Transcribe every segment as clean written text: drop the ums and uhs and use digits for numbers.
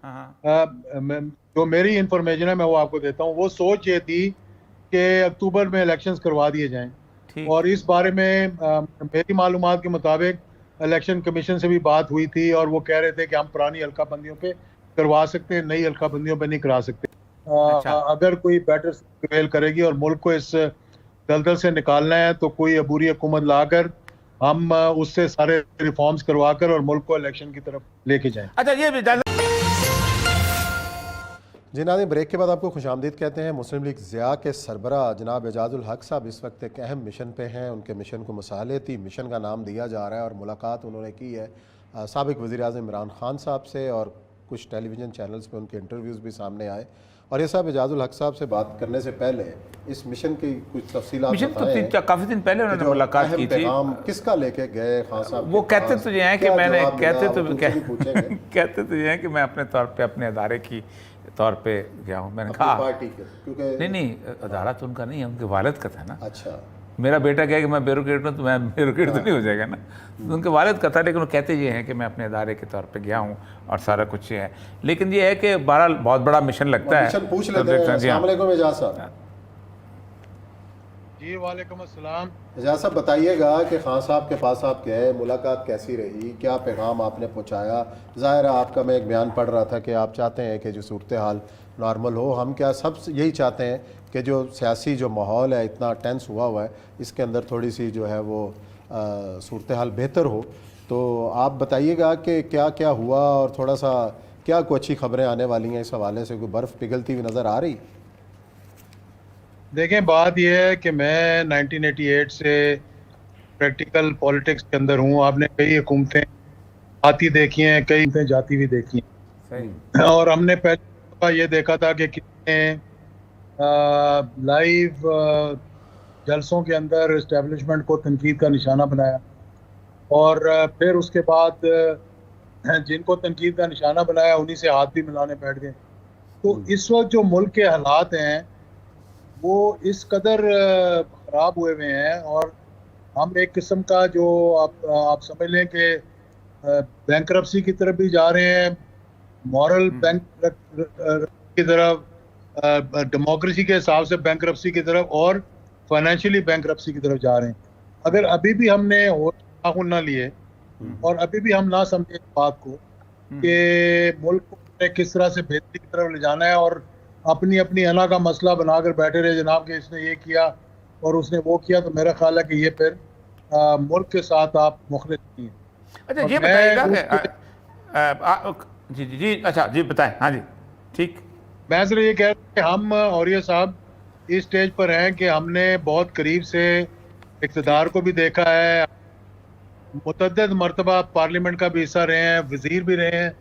जो मेरी इंफॉर्मेशन है मैं वो आपको देता हूँ। वो सोच ये थी कि अक्टूबर में इलेक्शंस करवा दिए जाएं और इस बारे में मेरी मालूमात के मुताबिक इलेक्शन कमीशन से भी बात हुई थी और वो कह रहे थे कि हम पुरानी हल्का बंदियों पे करवा सकते हैं, नई हल्का बंदियों पे नहीं करा सकते। अच्छा। अगर कोई बेटर प्रिवेल करेगी और मुल्क को इस दलदल से निकालना है तो कोई अबूरी हुकूमत लाकर हम उससे सारे रिफॉर्म्स करवाकर और मुल्क को इलेक्शन की तरफ लेके जाएं। अच्छा, ये जी नाज़रीन, ब्रेक के बाद आपको खुशामदीद कहते हैं। मुस्लिम लीग ज़िया के सरबरा जनाब एजाजुल हक साहब इस वक्त एक अहम मिशन पे हैं। उनके मिशन को मसालेती मिशन का नाम दिया जा रहा है और मुलाकात उन्होंने की है साबिक़ वज़ीर-ए-आज़म इमरान खान साहब से और कुछ टेलीविज़न चैनल्स पे उनके इंटरव्यूज़ भी सामने आए। और ये साहब एजाजुल हक साहब से बात करने से पहले इस मिशन की कुछ तफसीलात मिशन काफ़ी दिन पहले उन्होंने मुलाकात की थी। किसका लेके गए खान साहब? वो कहते तो ये हैं कि मैंने कहते तो ये हैं कि मैं अपने तौर पे अपने अदारे की तौर पे गया हूँ। मैंने कहा पार्टी के, क्योंकि नहीं अदारा तो उनका नहीं है, उनके वालिद का था ना। अच्छा, मेरा बेटा कहे कि मैं ब्यूरोक्रेट हूँ तो मैं ब्यूरोक्रेट तो नहीं हो जाएगा ना, तो उनके वालिद का था। लेकिन वो कहते ये हैं कि मैं अपने अदारे के तौर पे गया हूँ और सारा कुछ ये है। लेकिन ये है कि बहरहाल बहुत बड़ा मिशन लगता है। मिशन पूछ लेते हैं। अस्सलाम वालेकुम एजाज साहब। जी वालेकुम अस्सलाम। एजाज साहब बताइएगा कि खान साहब के पास आप गए, मुलाकात कैसी रही, क्या पैगाम आपने पहुँचाया? ज़ाहिर है आपका मैं एक बयान पढ़ रहा था कि आप चाहते हैं कि जो सूरत हाल नॉर्मल हो। हम क्या सब यही चाहते हैं कि जो सियासी जो माहौल है इतना टेंस हुआ है इसके अंदर थोड़ी सी जो है वो सूरत हाल बेहतर हो। तो आप बताइएगा कि क्या क्या हुआ और थोड़ा सा क्या कोई अच्छी खबरें आने वाली हैं इस हवाले से? कोई बर्फ़ पिघलती हुई नज़र आ रही? देखें, बात यह है कि मैं 1988 से प्रैक्टिकल पॉलिटिक्स के अंदर हूँ। आपने कई हुकूमतें आती देखी हैं, कई हुकूमतें जाती भी देखी हैं। और हमने पहले ये देखा था कि कितने लाइव जलसों के अंदर इस्टेब्लिशमेंट को तनकीद का निशाना बनाया और फिर उसके बाद जिनको तनकीद का निशाना बनाया उन्हीं से हाथ भी मिलाने बैठ गए। तो इस वक्त जो मुल्क के हालात हैं वो इस कदर ख़राब हुए हुए हैं और हम एक किस्म का जो आप समझ लें कि बैंकरप्सी की तरफ भी जा रहे हैं, मॉरल बैंक की तरफ, डेमोक्रेसी के हिसाब से बैंकरप्सी की तरफ और फाइनेंशियली बैंकरप्सी की तरफ जा रहे हैं। अगर अभी भी हमने होश ना लिए और अभी भी हम ना समझे इस बात को कि मुल्क को किस तरह से बेहतरी की तरफ ले जाना है और अपनी अपनी अना का मसला बनाकर बैठे रहे जनाब कि इसने ये किया और उसने वो किया, तो मेरा ख्याल है कि ये फिर मुल्क के साथ आप मुखलिस नहीं हैं। अच्छा ये बताइएगा जी जी जी अच्छा जी बताएं। हाँ जी ठीक। मैं सिर्फ ये कह रहा हूँ कि हम और ये साहब इस स्टेज पर हैं कि हमने बहुत करीब से इक़्तिदार को भी देखा है, मुतअद्दिद मरतबा पार्लियामेंट का भी हिस्सा रहे हैं, वजीर भी रहे हैं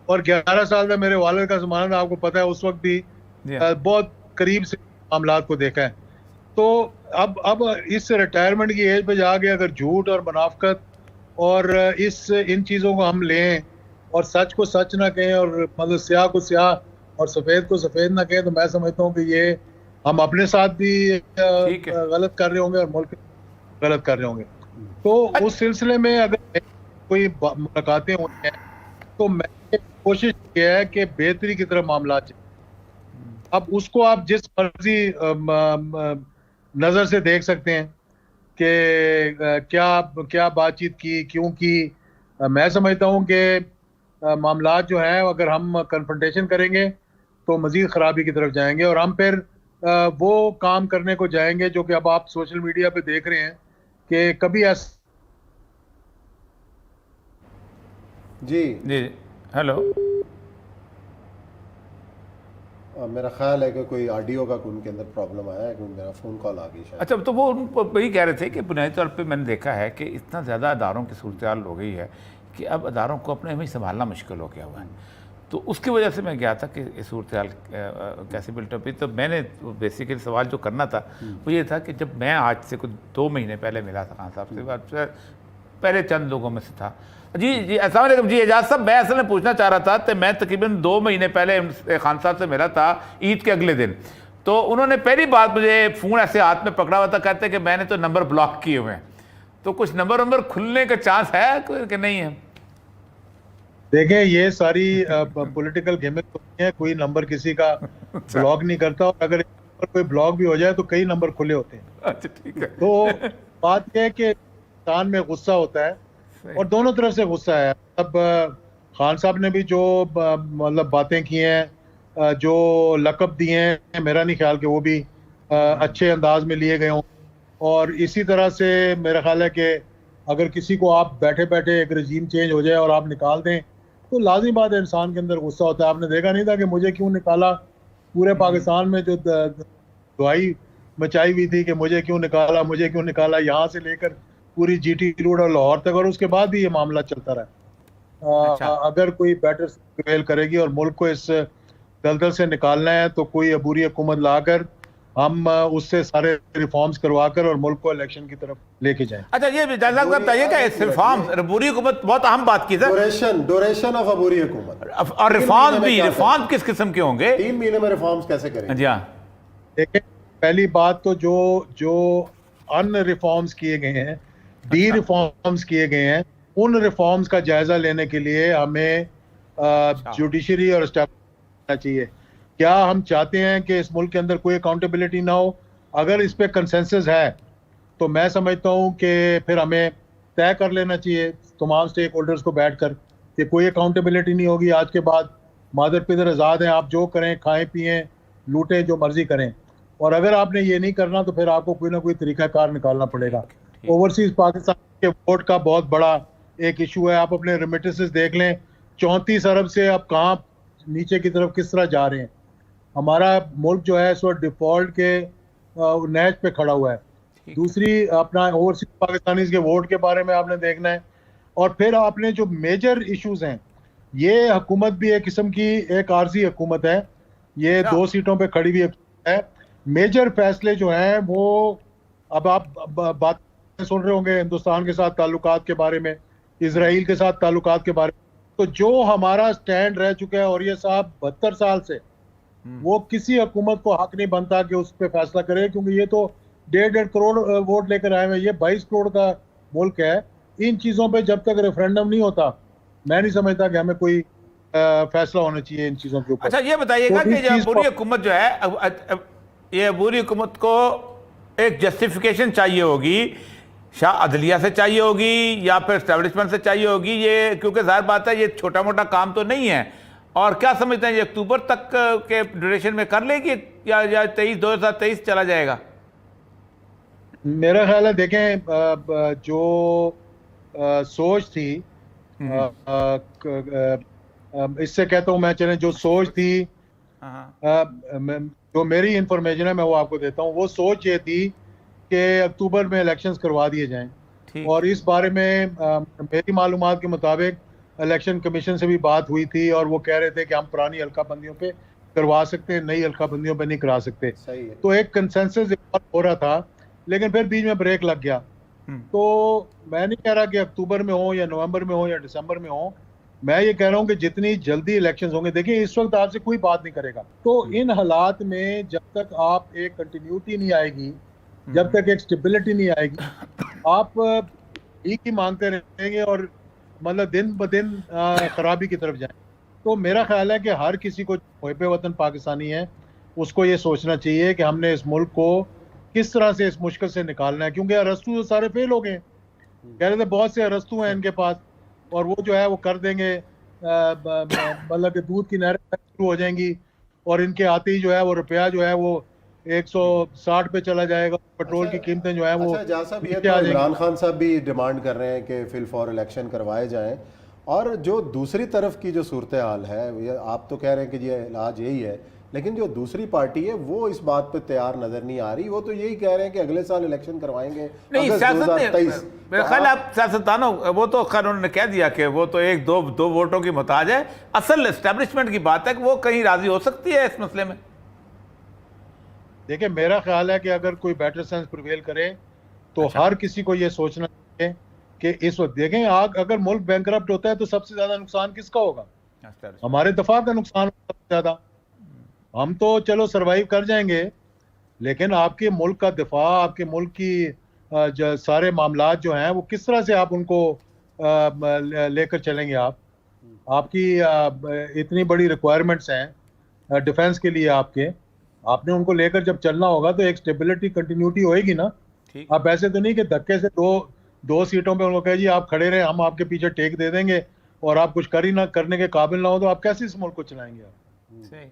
और 11 साल का मेरे वालिद का ज़माना था, आपको पता है, उस वक्त भी बहुत करीब से मामलात को देखा है। तो अब इस रिटायरमेंट की एज पे जाके अगर झूठ और मुनाफिकत और इन चीज़ों को हम लें और सच को सच ना कहें और मतलब स्याह को स्याह और सफ़ेद को सफ़ेद ना कहें, तो मैं समझता हूँ कि ये हम अपने साथ भी गलत कर रहे होंगे और मुल्क गलत कर रहे होंगे। तो उस सिलसिले में अगर कोई मुलाकातें होती हैं तो मैंने कोशिश की है कि बेहतरी की तरफ मामला चले। अब उसको आप जिस मर्जी नज़र से देख सकते हैं कि क्या बातचीत की, क्यों की। मैं समझता हूँ कि मामलात जो हैं अगर हम कन्फ्रंटेशन करेंगे तो मज़ीद ख़राबी की तरफ जाएंगे और हम फिर वो काम करने को जाएंगे जो कि अब आप सोशल मीडिया पे देख रहे हैं कि कभी ऐसा। जी जी हेलो, मेरा ख्याल है कि कोई ऑडियो का उनके अंदर प्रॉब्लम आया है क्योंकि मेरा फ़ोन कॉल आ गई शायद। अच्छा तो वो वही कह रहे थे कि बुनियादी तौर पे मैंने देखा है कि इतना ज़्यादा अदारों की सूरत हाल हो गई है कि अब अदारों को अपने में संभालना मुश्किल हो गया हुआ है। तो उसकी वजह से मैं गया था कि ये सूरत हाल कैसे बिल्टअप हुई। तो मैंने बेसिकली सवाल जो करना था वो ये था कि जब मैं आज से कुछ 2 महीने पहले मिला था खान साहब से, पहले चंद लोगों में से था। जी जी अस्सलाम वालेकुम। जी एजाज साहब, मैं असल में पूछना चाह रहा था कि मैं तकरीबन 2 महीने पहले खान साहब से मिला था ईद के अगले दिन। तो उन्होंने पहली बात मुझे फ़ोन ऐसे हाथ में पकड़ा हुआ था, कहते कि मैंने तो नंबर ब्लॉक किए हुए हैं। तो कुछ नंबर खुलने का चांस है कि नहीं है? देखें, ये सारी पॉलिटिकल गेमिंग होती है, कोई नंबर किसी का ब्लॉक नहीं करता, और अगर कोई ब्लॉक भी हो जाए तो कई नंबर खुले होते हैं। अच्छा ठीक है। तो बात यह है कि इंसान में गुस्सा होता है और दोनों तरफ से गुस्सा है। अब खान साहब ने भी जो मतलब बातें की हैं, जो लकब दिए हैं, मेरा नहीं ख्याल कि वो भी अच्छे अंदाज में लिए गए हों। और इसी तरह से मेरा ख्याल है कि अगर किसी को आप बैठे बैठे एक रजीम चेंज हो जाए और आप निकाल दें तो लाजमी बात है इंसान के अंदर गुस्सा होता है। आपने देखा नहीं था कि मुझे क्यों निकाला? पूरे पाकिस्तान में जो दुआई मचाई हुई थी कि मुझे क्यों निकाला, मुझे क्यों निकाला, यहाँ से लेकर पूरी जीटी रोड और लाहौर तक, और उसके बाद भी ये मामला चलता रहा। अच्छा। अगर कोई बेटर प्रिवेल करेगी और मुल्क को इस दलदल से निकालना है तो कोई अबूरी हुकूमत लाकर हम उससे सारे रिफॉर्म्स करवाकर और मुल्क को इलेक्शन की तरफ लेके जाएं। अच्छा, ये जायदाद साहब बताइए कि रिफॉर्म, बुरी हुकूमत बहुत अहम बात की सर, ड्यूरेशन ऑफ अबूरी हुकूमत और रिफॉर्म भी, रिफॉर्म किस किस्म के होंगे? 3 महीने में रिफॉर्म्स कैसे करेंगे? जी हाँ, देखिए, पहली बात तो जो अन रिफॉर्म्स किए गए हैं, डी रिफॉर्म्स किए गए हैं, उन रिफॉर्म्स का जायजा लेने के लिए हमें जुडिशरी और एस्टैब्लिशमेंट करना चाहिए। क्या हम चाहते हैं कि इस मुल्क के अंदर कोई अकाउंटेबिलिटी ना हो? अगर इस पे कंसेंसस है तो मैं समझता हूं कि फिर हमें तय कर लेना चाहिए तमाम स्टेक होल्डर्स को बैठकर कि कोई अकाउंटेबिलिटी नहीं होगी आज के बाद। मादर पिदर आज़ाद हैं, आप जो करें, खाएं पिएं, लूटें, जो मर्जी करें। और अगर आपने ये नहीं करना तो फिर आपको कोई ना कोई तरीकाकार निकालना पड़ेगा। ओवरसीज पाकिस्तान के वोट का बहुत बड़ा एक इशू है। आप अपने रेमिटेंसेस देख लें, 34 अरब से आप कहाँ नीचे की तरफ किस तरह जा रहे हैं। हमारा मुल्क जो है इस वक्त डिफॉल्ट के नहज पे खड़ा हुआ है। दूसरी, अपना ओवरसीज पाकिस्तानीज के वोट के बारे में आपने देखना है। और फिर आपने जो मेजर इश्यूज हैं, ये हुकूमत भी एक किस्म की एक आरजी हुकूमत है, ये 2 सीटों पे खड़ी हुई है। मेजर फैसले जो हैं वो, अब आप बात सुन रहे होंगे हिंदुस्तान के साथ ताल्लुकात के बारे में, इजराइल के साथ ताल्लुकात के बारे में, तो जो हमारा स्टैंड रह चुका है, और ये साहब 72 साल से, वो किसी हुकूमत को हक नहीं बनता कि उस पर फैसला करे, क्योंकि ये तो 1.5 करोड़ वोट लेकर आए हैं, ये 22 करोड़ का मुल्क है। इन चीजों पे जब तक रेफरेंडम नहीं होता, मैं नहीं समझता कि हमें कोई फैसला होना चाहिए इन चीजों के ऊपर। अच्छा, ये बताइएगा कि जो बुरी हुकूमत जो है, ये बुरी हुकूमत को एक जस्टिफिकेशन चाहिए होगी, शाह अदलिया से चाहिए होगी या फिर एस्टेब्लिशमेंट से चाहिए होगी, ये क्योंकि जाहिर बात है ये छोटा मोटा काम तो नहीं है। और क्या समझते हैं, ये अक्टूबर तक के ड्यूरेशन में कर लेगी या 2023 चला जाएगा? मेरा ख्याल है, देखें, जो सोच थी, इससे कहता हूं मैं, चले जो सोच थी, जो मेरी इंफॉर्मेशन है मैं वो आपको देता हूं। वो सोच ये थी कि अक्टूबर में इलेक्शंस करवा दिए जाएं, और इस बारे में मेरी मालूमात के मुताबिक इलेक्शन कमीशन से भी बात हुई थी, और वो कह रहे थे कि हम पुरानी हल्का बंदियों पे करवा सकते हैं, नई हल्का बंदियों पे नहीं करा सकते। तो एक कंसेंसस हो रहा था, लेकिन फिर बीच में ब्रेक लग गया। तो मैं नहीं कह रहा कि अक्टूबर में हो या नवंबर में हो या दिसंबर में हो, मैं ये कह रहा हूँ कि जितनी जल्दी इलेक्शंस होंगे, देखिए इस वक्त आपसे कोई बात नहीं करेगा। तो इन हालात में जब तक आप एक कंटिन्यूटी नहीं आएगी, जब तक एक स्टेबिलिटी नहीं आएगी, आप एक ही मांगते रहेंगे और मतलब दिन ब दिन खराबी की तरफ जाए। तो मेरा ख्याल है कि हर किसी को मुहिब वतन पाकिस्तानी है, उसको ये सोचना चाहिए कि हमने इस मुल्क को किस तरह से इस मुश्किल से निकालना है। क्योंकि अरस्तू तो सारे फेल हो गए, कह रहे थे बहुत से अरस्तू हैं इनके पास, और वो जो है वो कर देंगे, मतलब कि दूध की नहरें शुरू हो जाएंगी, और इनके आते ही जो है वो रुपया जो है वो 160 पे चला जाएगा, पेट्रोल की कीमतें जो है वो इमरान खान साहब भी डिमांड कर रहे हैं कि फिल फॉर इलेक्शन करवाए जाएं। और जो दूसरी तरफ की जो सूरत हाल है, आप तो कह रहे हैं कि ये इलाज यही है, लेकिन जो दूसरी पार्टी है वो इस बात पे तैयार नजर नहीं आ रही। वो तो यही कह रहे हैं कि अगले साल इलेक्शन करवाएंगे। नहीं, मेरे ख्याल आप सियासतदानों, वो तो खैर उन्होंने कह दिया कि वो तो एक दो वोटों की मोहताज है। असल एस्टेब्लिशमेंट की बात है कि वो कहीं राजी हो सकती है इस मसले में। देखिए, मेरा ख्याल है कि अगर कोई बेटर सेंस प्रिवेल करे तो हर किसी को ये सोचना चाहिए कि इस वक्त देखें, अगर मुल्क बैंकरप्ट होता है तो सबसे ज्यादा नुकसान किसका होगा? हमारे दफा का नुकसान सबसे ज्यादा। हम तो चलो सरवाइव कर जाएंगे, लेकिन आपके मुल्क का दिफा, आपके मुल्क की सारे मामलात जो हैं वो किस तरह से आप उनको लेकर चलेंगे आप? आपकी इतनी बड़ी रिक्वायरमेंट्स हैं डिफेंस के लिए आपने उनको लेकर जब चलना होगा तो एक स्टेबिलिटी कंटिन्यूटी होएगी ना। ठीक। आप ऐसे तो नहीं कि धक्के से दो सीटों पे उनको कहे जी आप खड़े रहे, हम आपके पीछे टेक दे देंगे और आप कुछ कर ही ना करने के काबिल ना हो, तो आप कैसे इस मुल्क को चलाएंगे आप? सही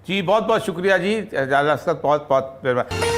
जी, बहुत बहुत शुक्रिया जी, एजाज असद, बहुत बहुत